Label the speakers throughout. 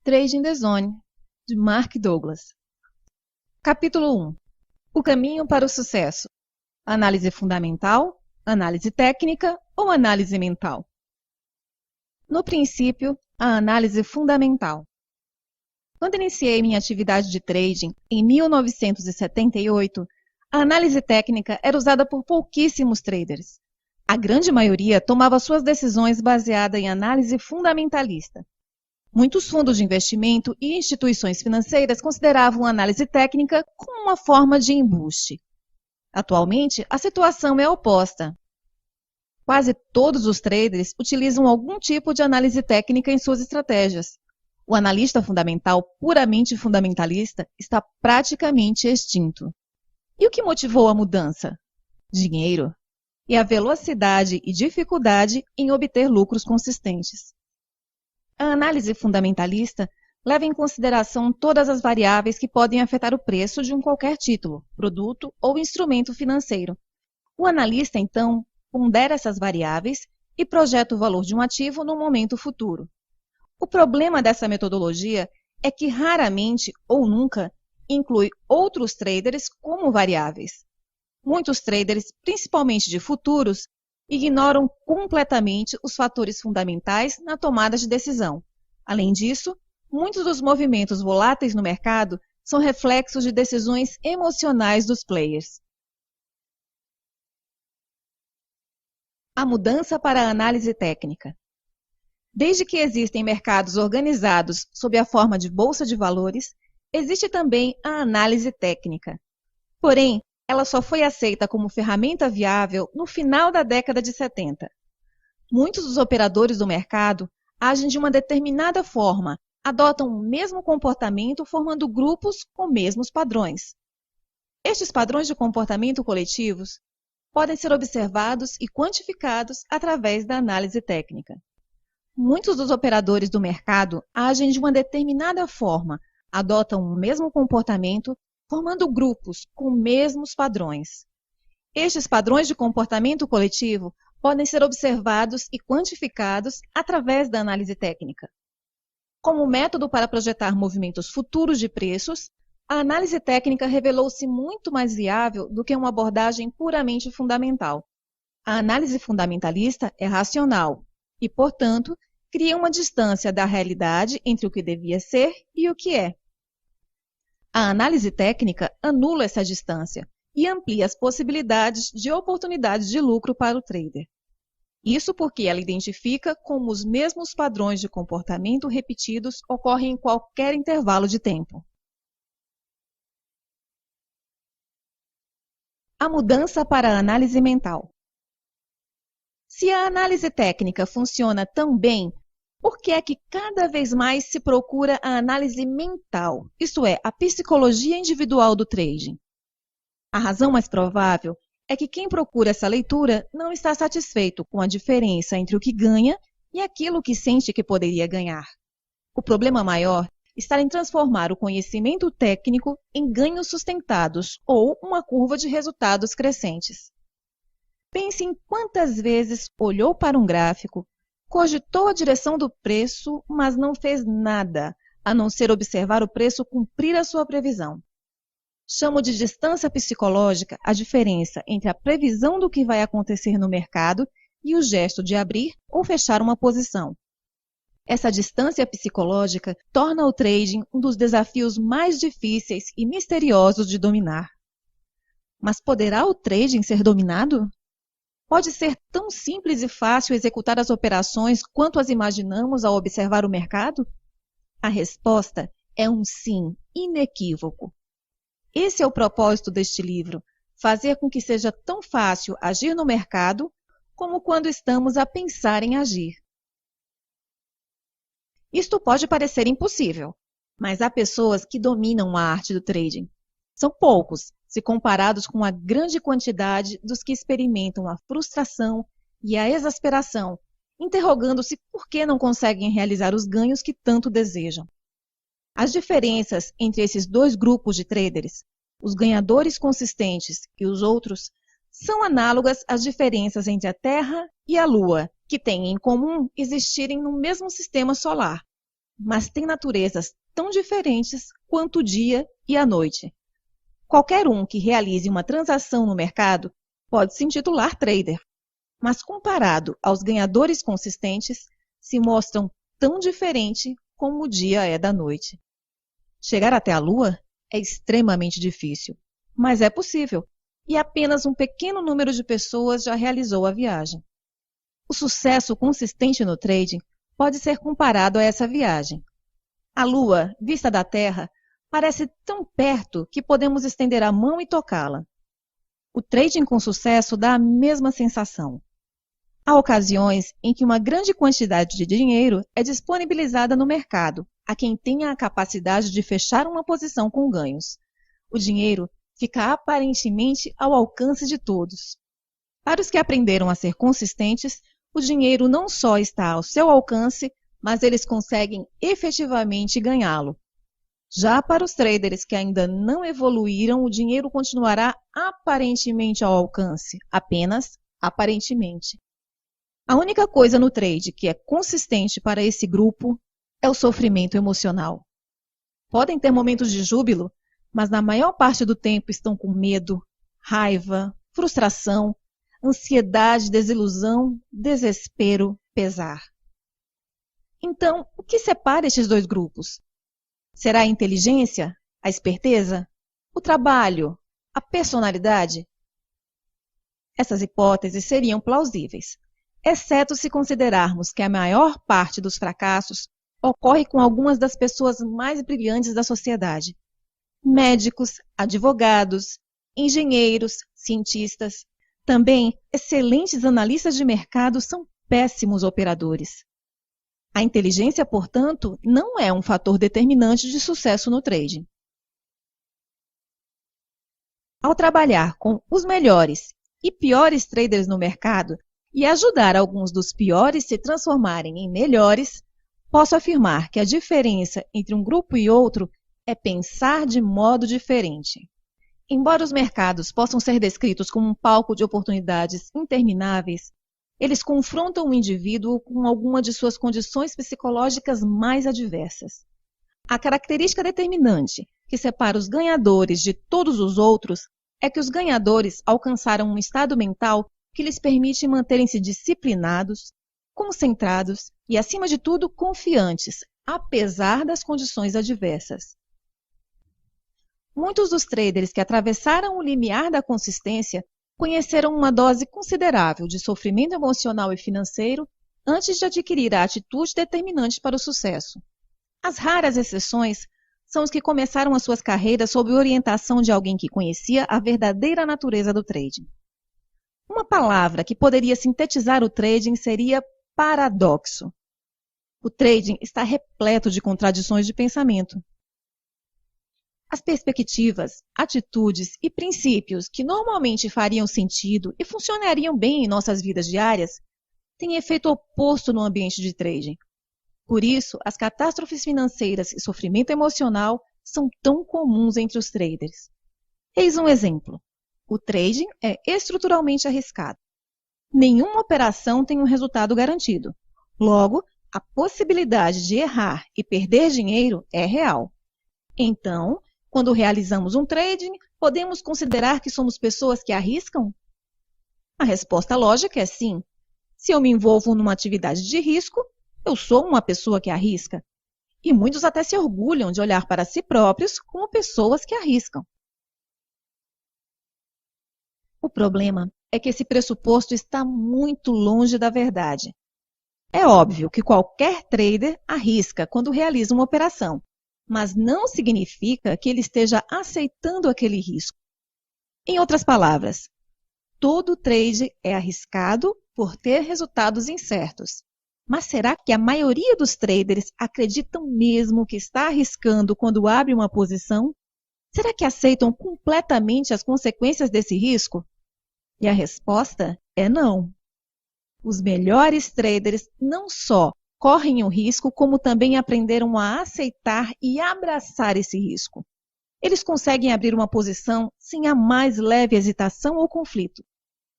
Speaker 1: Trading the Zone, de Mark Douglas. Capítulo 1. O caminho para o sucesso. Análise fundamental, análise técnica ou análise mental? No princípio, a análise fundamental. Quando iniciei minha atividade de trading em 1978, a análise técnica era usada por pouquíssimos traders. A grande maioria tomava suas decisões baseada em análise fundamentalista. Muitos fundos de investimento e instituições financeiras consideravam a análise técnica como uma forma de embuste. Atualmente, a situação é oposta. Quase todos os traders utilizam algum tipo de análise técnica em suas estratégias. O analista fundamental puramente fundamentalista está praticamente extinto. E o que motivou a mudança? Dinheiro e a velocidade e dificuldade em obter lucros consistentes. A análise fundamentalista leva em consideração todas as variáveis que podem afetar o preço de qualquer título, produto ou instrumento financeiro. O analista, então, pondera essas variáveis e projeta o valor de um ativo no momento futuro. O problema dessa metodologia é que raramente ou nunca inclui outros traders como variáveis. Muitos traders, principalmente de futuros, ignoram completamente os fatores fundamentais na tomada de decisão. Além disso, muitos dos movimentos voláteis no mercado são reflexos de decisões emocionais dos players. A mudança para a análise técnica. Desde que existem mercados organizados sob a forma de bolsa de valores, existe também a análise técnica. Porém, ela só foi aceita como ferramenta viável no final da década de 70. Muitos dos operadores do mercado agem de uma determinada forma, adotam o mesmo comportamento formando grupos com mesmos padrões. Estes padrões de comportamento coletivos podem ser observados e quantificados através da análise técnica. Muitos dos operadores do mercado agem de uma determinada forma, adotam o mesmo comportamento, formando grupos com mesmos padrões. Estes padrões de comportamento coletivo podem ser observados e quantificados através da análise técnica. Como método para projetar movimentos futuros de preços, a análise técnica revelou-se muito mais viável do que uma abordagem puramente fundamental. A análise fundamentalista é racional e, portanto, cria uma distância da realidade entre o que devia ser e o que é. A análise técnica anula essa distância e amplia as possibilidades de oportunidades de lucro para o trader. Isso porque ela identifica como os mesmos padrões de comportamento repetidos ocorrem em qualquer intervalo de tempo. A mudança para a análise mental. Se a análise técnica funciona tão bem, por que é que cada vez mais se procura a análise mental, isto é, a psicologia individual do trading? A razão mais provável é que quem procura essa leitura não está satisfeito com a diferença entre o que ganha e aquilo que sente que poderia ganhar. O problema maior está em transformar o conhecimento técnico em ganhos sustentados ou uma curva de resultados crescentes. Pense em quantas vezes olhou para um gráfico, cogitou a direção do preço, mas não fez nada, a não ser observar o preço cumprir a sua previsão. Chamo de distância psicológica a diferença entre a previsão do que vai acontecer no mercado e o gesto de abrir ou fechar uma posição. Essa distância psicológica torna o trading um dos desafios mais difíceis e misteriosos de dominar. Mas poderá o trading ser dominado? Pode ser tão simples e fácil executar as operações quanto as imaginamos ao observar o mercado? A resposta é um sim inequívoco. Esse é o propósito deste livro, fazer com que seja tão fácil agir no mercado como quando estamos a pensar em agir. Isto pode parecer impossível, mas há pessoas que dominam a arte do trading. São poucos, se comparados com a grande quantidade dos que experimentam a frustração e a exasperação, interrogando-se por que não conseguem realizar os ganhos que tanto desejam. As diferenças entre esses dois grupos de traders, os ganhadores consistentes e os outros, são análogas às diferenças entre a Terra e a Lua, que têm em comum existirem no mesmo sistema solar. mas têm naturezas tão diferentes quanto o dia e a noite. Qualquer um que realize uma transação no mercado pode se intitular trader, mas comparado aos ganhadores consistentes, se mostram tão diferentes como o dia é da noite. Chegar até a Lua é extremamente difícil, mas é possível, e apenas um pequeno número de pessoas já realizou a viagem. O sucesso consistente no trading pode ser comparado a essa viagem. A Lua, vista da Terra, parece tão perto que podemos estender a mão e tocá-la. O trading com sucesso dá a mesma sensação. Há ocasiões em que uma grande quantidade de dinheiro é disponibilizada no mercado a quem tenha a capacidade de fechar uma posição com ganhos. O dinheiro fica aparentemente ao alcance de todos. Para os que aprenderam a ser consistentes, o dinheiro não só está ao seu alcance, mas eles conseguem efetivamente ganhá-lo. Já para os traders que ainda não evoluíram, o dinheiro continuará aparentemente ao alcance, apenas aparentemente. A única coisa no trade que é consistente para esse grupo é o sofrimento emocional. Podem ter momentos de júbilo, mas na maior parte do tempo estão com medo, raiva, frustração, ansiedade, desilusão, desespero, pesar. Então, o que separa estes dois grupos? Será a inteligência, a esperteza, o trabalho, a personalidade? Essas hipóteses seriam plausíveis, exceto se considerarmos que a maior parte dos fracassos ocorre com algumas das pessoas mais brilhantes da sociedade. Médicos, advogados, engenheiros, cientistas. Também, excelentes analistas de mercado são péssimos operadores. A inteligência, portanto, não é um fator determinante de sucesso no trading. Ao trabalhar com os melhores e piores traders no mercado e ajudar alguns dos piores se transformarem em melhores, posso afirmar que a diferença entre um grupo e outro é pensar de modo diferente. Embora os mercados possam ser descritos como um palco de oportunidades intermináveis, eles confrontam o indivíduo com alguma de suas condições psicológicas mais adversas. A característica determinante que separa os ganhadores de todos os outros é que os ganhadores alcançaram um estado mental que lhes permite manterem-se disciplinados, concentrados e, acima de tudo, confiantes, apesar das condições adversas. Muitos dos traders que atravessaram o limiar da consistência conheceram uma dose considerável de sofrimento emocional e financeiro antes de adquirir a atitude determinante para o sucesso. As raras exceções são os que começaram as suas carreiras sob orientação de alguém que conhecia a verdadeira natureza do trading. Uma palavra que poderia sintetizar o trading seria paradoxo. O trading está repleto de contradições de pensamento. As perspectivas, atitudes e princípios que normalmente fariam sentido e funcionariam bem em nossas vidas diárias têm efeito oposto no ambiente de trading. Por isso, as catástrofes financeiras e sofrimento emocional são tão comuns entre os traders. Eis um exemplo. O trading é estruturalmente arriscado. Nenhuma operação tem um resultado garantido. Logo, a possibilidade de errar e perder dinheiro é real. Então, quando realizamos um trading, podemos considerar que somos pessoas que arriscam? A resposta lógica é sim. Se eu me envolvo numa atividade de risco, eu sou uma pessoa que arrisca. E muitos até se orgulham de olhar para si próprios como pessoas que arriscam. O problema é que esse pressuposto está muito longe da verdade. É óbvio que qualquer trader arrisca quando realiza uma operação, mas não significa que ele esteja aceitando aquele risco. Em outras palavras, todo trade é arriscado por ter resultados incertos. Mas será que a maioria dos traders acreditam mesmo que está arriscando quando abre uma posição? Será que aceitam completamente as consequências desse risco? E a resposta é não. Os melhores traders não só correm o risco, como também aprenderam a aceitar e abraçar esse risco. Eles conseguem abrir uma posição sem a mais leve hesitação ou conflito,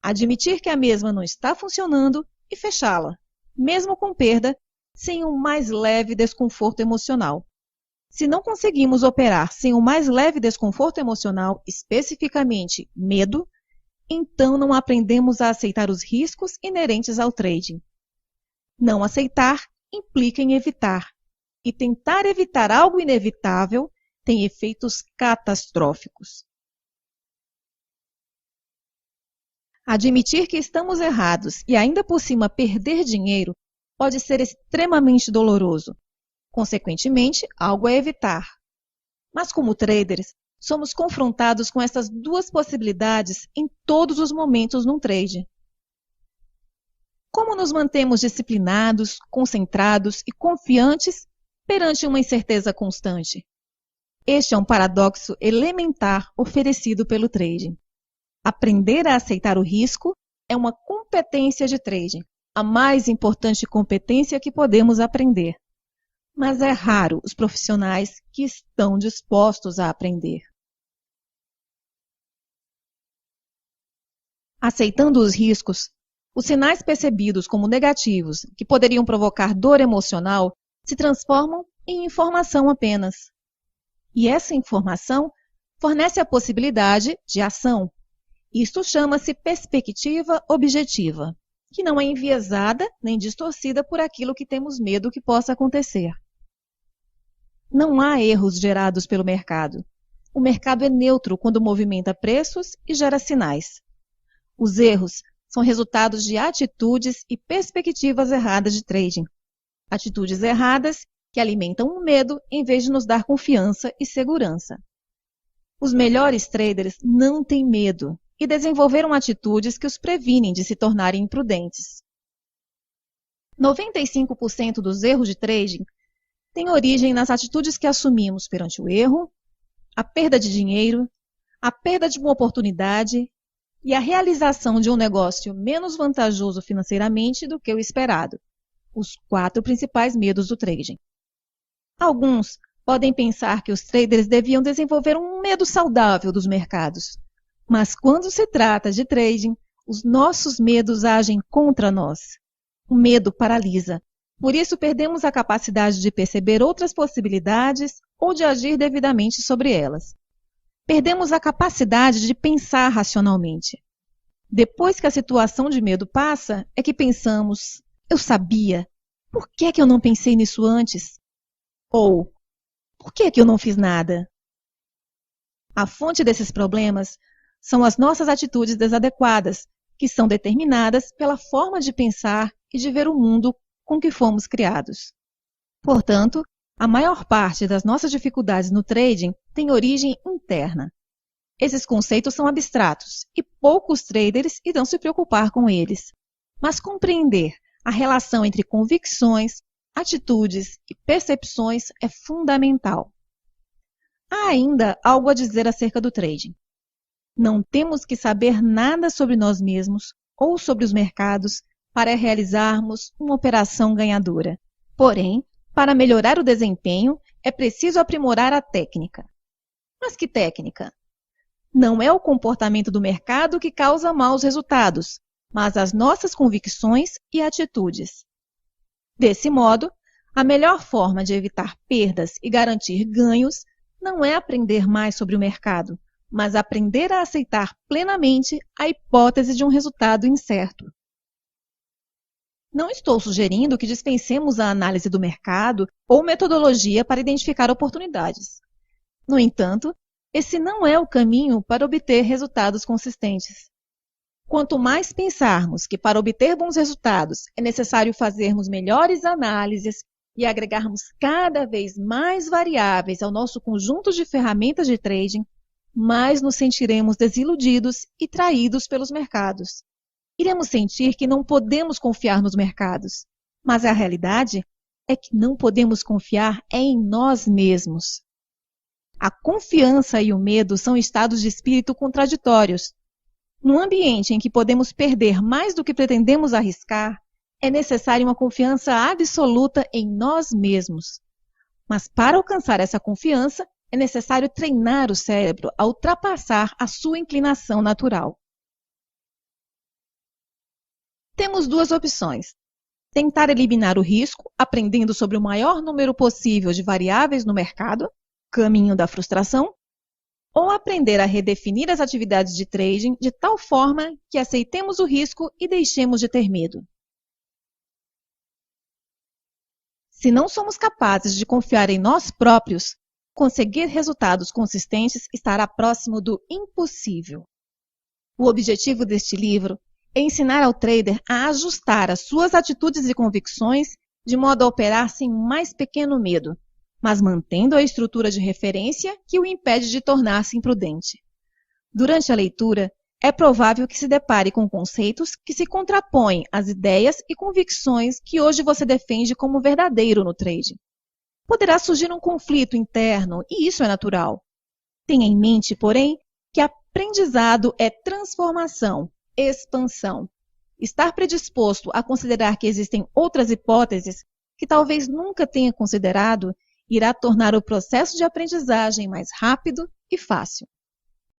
Speaker 1: admitir que a mesma não está funcionando e fechá-la, mesmo com perda, sem um mais leve desconforto emocional. Se não conseguimos operar sem o mais leve desconforto emocional, especificamente medo, então não aprendemos a aceitar os riscos inerentes ao trading. Não aceitar implica em evitar, e tentar evitar algo inevitável tem efeitos catastróficos. Admitir que estamos errados e ainda por cima perder dinheiro pode ser extremamente doloroso. Consequentemente, algo a evitar. Mas como traders, somos confrontados com essas duas possibilidades em todos os momentos num trade. Como nos mantemos disciplinados, concentrados e confiantes perante uma incerteza constante? Este é um paradoxo elementar oferecido pelo trading. Aprender a aceitar o risco é uma competência de trading, a mais importante competência que podemos aprender. Mas é raro os profissionais que estão dispostos a aprender. Aceitando os riscos, os sinais percebidos como negativos, que poderiam provocar dor emocional, se transformam em informação apenas. E essa informação fornece a possibilidade de ação. Isto chama-se perspectiva objetiva, que não é enviesada nem distorcida por aquilo que temos medo que possa acontecer. Não há erros gerados pelo mercado. O mercado é neutro quando movimenta preços e gera sinais. Os erros são resultados de atitudes e perspectivas erradas de trading. Atitudes erradas que alimentam o medo em vez de nos dar confiança e segurança. Os melhores traders não têm medo e desenvolveram atitudes que os previnem de se tornarem imprudentes. 95% dos erros de trading têm origem nas atitudes que assumimos perante o erro, a perda de dinheiro, a perda de uma oportunidade e a realização de um negócio menos vantajoso financeiramente do que o esperado. Os 4 principais medos do trading. Alguns podem pensar que os traders deviam desenvolver um medo saudável dos mercados. Mas quando se trata de trading, os nossos medos agem contra nós. O medo paralisa. Por isso, perdemos a capacidade de perceber outras possibilidades ou de agir devidamente sobre elas. Perdemos a capacidade de pensar racionalmente. Depois que a situação de medo passa, é que pensamos, eu sabia, por que é que eu não pensei nisso antes? Ou, por que é que eu não fiz nada? A fonte desses problemas são as nossas atitudes desadequadas, que são determinadas pela forma de pensar e de ver o mundo com que fomos criados. Portanto, a maior parte das nossas dificuldades no trading tem origem interna. Esses conceitos são abstratos e poucos traders irão se preocupar com eles. Mas compreender a relação entre convicções, atitudes e percepções é fundamental. Há ainda algo a dizer acerca do trading. Não temos que saber nada sobre nós mesmos ou sobre os mercados para realizarmos uma operação ganhadora. Porém, para melhorar o desempenho, é preciso aprimorar a técnica. Mas que técnica? Não é o comportamento do mercado que causa maus resultados, mas as nossas convicções e atitudes. Desse modo, a melhor forma de evitar perdas e garantir ganhos não é aprender mais sobre o mercado, mas aprender a aceitar plenamente a hipótese de um resultado incerto. Não estou sugerindo que dispensemos a análise do mercado ou metodologia para identificar oportunidades. No entanto, esse não é o caminho para obter resultados consistentes. Quanto mais pensarmos que para obter bons resultados é necessário fazermos melhores análises e agregarmos cada vez mais variáveis ao nosso conjunto de ferramentas de trading, mais nos sentiremos desiludidos e traídos pelos mercados. Iremos sentir que não podemos confiar nos mercados, mas a realidade é que não podemos confiar em nós mesmos. A confiança e o medo são estados de espírito contraditórios. Num ambiente em que podemos perder mais do que pretendemos arriscar, é necessária uma confiança absoluta em nós mesmos. Mas para alcançar essa confiança, é necessário treinar o cérebro a ultrapassar a sua inclinação natural. Temos duas opções. Tentar eliminar o risco, aprendendo sobre o maior número possível de variáveis no mercado, caminho da frustração, ou aprender a redefinir as atividades de trading de tal forma que aceitemos o risco e deixemos de ter medo. Se não somos capazes de confiar em nós próprios, conseguir resultados consistentes estará próximo do impossível. O objetivo deste livro é ensinar ao trader a ajustar as suas atitudes e convicções de modo a operar sem o mais pequeno medo, mas mantendo a estrutura de referência que o impede de tornar-se imprudente. Durante a leitura, é provável que se depare com conceitos que se contrapõem às ideias e convicções que hoje você defende como verdadeiro no trade. Poderá surgir um conflito interno, e isso é natural. Tenha em mente, porém, que aprendizado é transformação, expansão. Estar predisposto a considerar que existem outras hipóteses que talvez nunca tenha considerado irá tornar o processo de aprendizagem mais rápido e fácil.